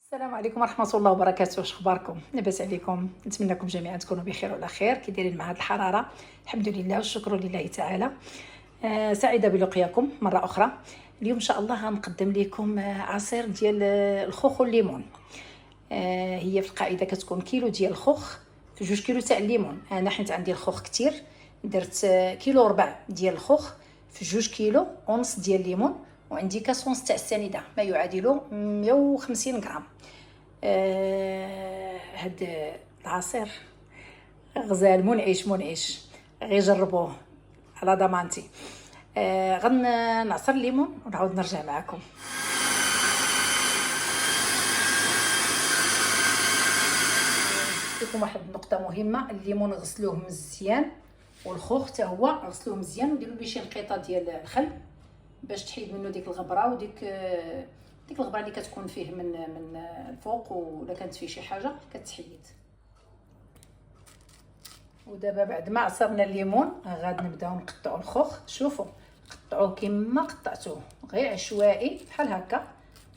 السلام عليكم ورحمة الله وبركاته. واش اخباركم؟ لاباس عليكم؟ نتمنىكم جميعا تكونوا بخير وعلى خير. كي دايرين مع هاد الحرارة؟ الحمد لله والشكر لله تعالى. سعيدة بلقياكم مرة أخرى. اليوم إن شاء الله غنقدم لكم عصير ديال الخوخ والليمون. هي في القاعدة كتكون كيلو ديال الخوخ في 2 كيلو تاع الليمون. أنا حيت عندي الخوخ كتير درت كيلو ربع ديال الخوخ في 2 كيلو ونص ديال الليمون، وعندي كاس ونص تاع السنيدة ما يعادل 150 غرام. هاد العصير غزال منعش منعش، غير جربوه على ضمانتي. غنعصر الليمون ونعاود نرجع معكم. لكم واحد النقطة مهمة، الليمون غسلوه مزيان والخوخ حتى هو غسلوه مزيان، وديروا ليه شي نقيطة ديال الخل باش تحيد منه ديك الغبرة وديك الغبره اللي كتكون فيه من الفوق، ولا كانت فيه شي حاجه كتحيد. ودابا بعد ما عصرنا الليمون غادي نبداو نقطعوا الخوخ. شوفوا قطعوه كما قطعتوه، غير عشوائي بحال هكا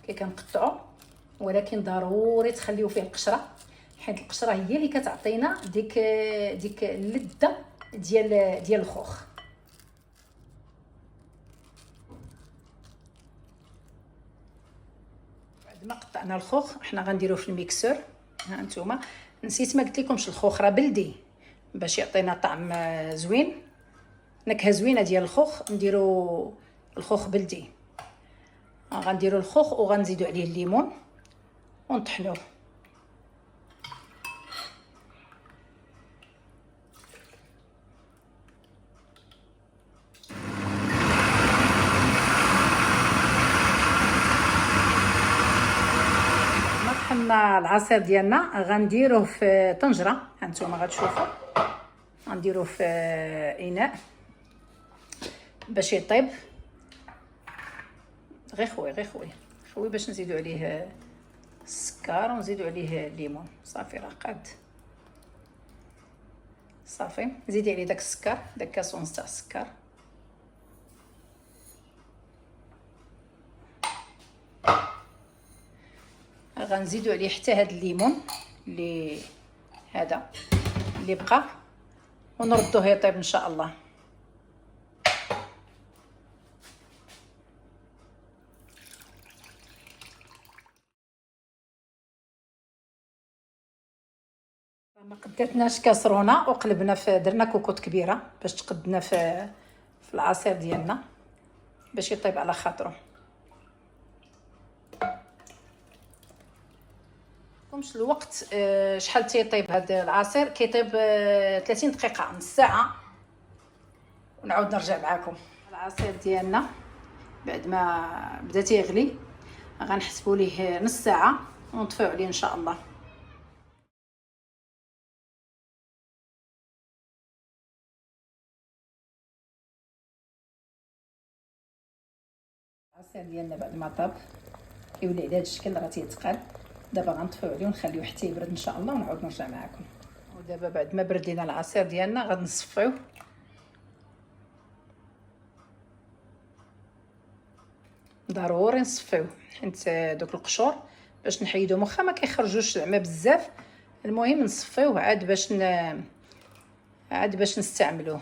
كي كنقطعوا، ولكن ضروري تخليو فيه القشره، حيت القشره هي اللي كتعطينا ديك اللذه ديال الخوخ. بعد ما قطعنا الخوخ حنا غنديروه في الميكسور. ها انتوما، نسيت ما قلت لكمش الخوخ راه بلدي باش يعطينا طعم زوين، نكهه زوينه ديال الخوخ. نديرو الخوخ بلدي. غنديرو الخوخ وغنزيدو عليه الليمون ونطحنوه. طحنا العصير ديالنا غنديروه في طنجره. هانتوما غتشوفوا غنديروه في اناء باش يطيب. غير خوي باش نزيدو عليه السكر ونزيدو عليه الليمون. صافي راه قاد. صافي زيدي عليه داك السكر، داك كاس ونص تاع السكر. غنزيدو عليه حتى هاد الليمون اللي هذا اللي بقى، ونردوه يطيب ان شاء الله. ما قدرتناش كاسرونه وقلبنا في، درنا كوكوط كبيره باش تقدنا في العصير ديالنا باش يطيب على خاطره. كمش الوقت شحال تيطيب هذا العصير؟ كيطيب 30 دقيقه، نص ساعه، ونعاود نرجع معكم. العصير ديالنا بعد ما بدا تيغلي غنحسبوا ليه نص ساعه ونطفيو عليه ان شاء الله. العصير ديالنا بعد ما طاب يولي على هذا الشكل راه تيتقال. دابا غنطفيو عليه ونخليوه حتى يبرد ان شاء الله ونعاود نرجع معكم. ودابا بعد ما برد لينا العصير ديالنا غنصفيوه. ضروري نصفيوه حيت دوك القشور باش نحيدوهم واخا ما كيخرجوش زعما بزاف، المهم نصفيوه عاد باش نستعملوه.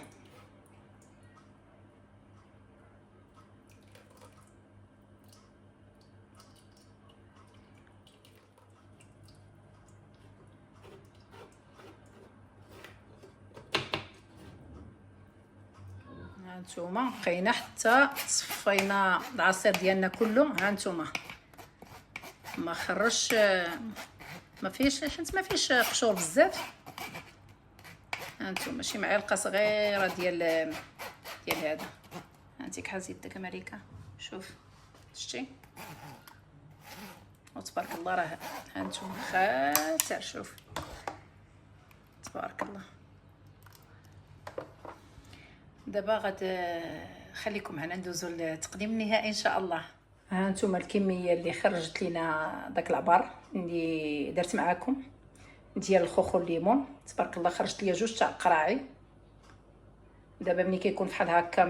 هانتوما بقينا حتى صفينا العصير ديالنا كله. هانتوما ما خرجش، ما فيش، حيت ما فيش قشور بزاف. هانتوما شي معلقه صغيره ديال هذا. هانتي كحال زيدتك مليكه، شوف شتي وتبارك الله. راه هانتوما خاسر، شوف تبارك الله. دابا خليكم هنا ندوزو للتقديم النهائي ان شاء الله. ها نتوما الكميه اللي خرجت لينا داك العبار اللي درت معاكم ديال الخوخ والليمون. تبارك الله خرجت ليا 2 تاع القراعي. دابا ملي كيكون فحال هكا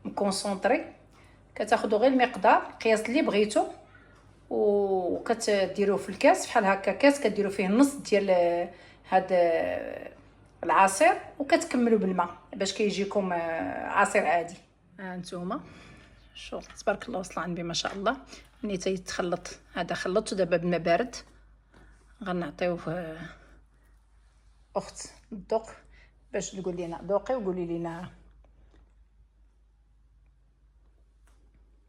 مكونسونطري كتاخذوا غير المقدار القياس اللي بغيتو وكتديروه في الكاس بحال هكا، كاس كديروا فيه نص ديال هاد العصير وكتكملوا بالماء باش كيجيكم عصير عادي. ها انتوما شوف تبارك الله وصل عندي ما شاء الله. ملي تيتخلط هذا خلطته دابا بالماء بارد، غنعطيوه اخت الذوق باش تقول لنا ذوقي وقولي لنا.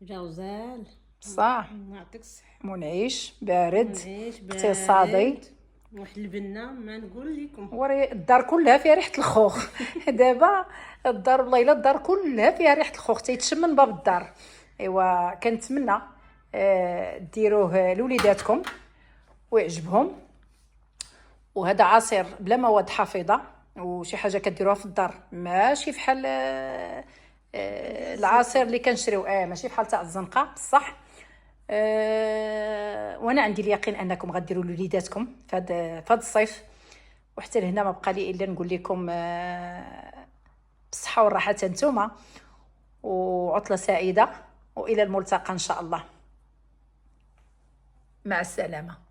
جوزال صح، يعطيك الصحة. منعش بارد منعش بارد اقتصادي وحلبنا ما نقول لكم. وري الدار كلها فيها ريحه الخوخ. دابا الدار والله الا الدار كلها فيها ريحه الخوخ تيتشم من باب الدار. ايوا كنتمنى ديروه لوليداتكم ويعجبهم. وهذا عصير بلا مواد حافظه وشي حاجه كديروها في الدار، ماشي بحال العصير اللي كنشريو، ماشي بحال تاع الزنقه بصح. وانا عندي اليقين انكم غديروا لوليداتكم في هذا الصيف. وحتى لهنا ما بقى لي الا نقول لكم بالصحه والراحه نتوما، وعطله سعيده، والى الملتقى ان شاء الله. مع السلامه.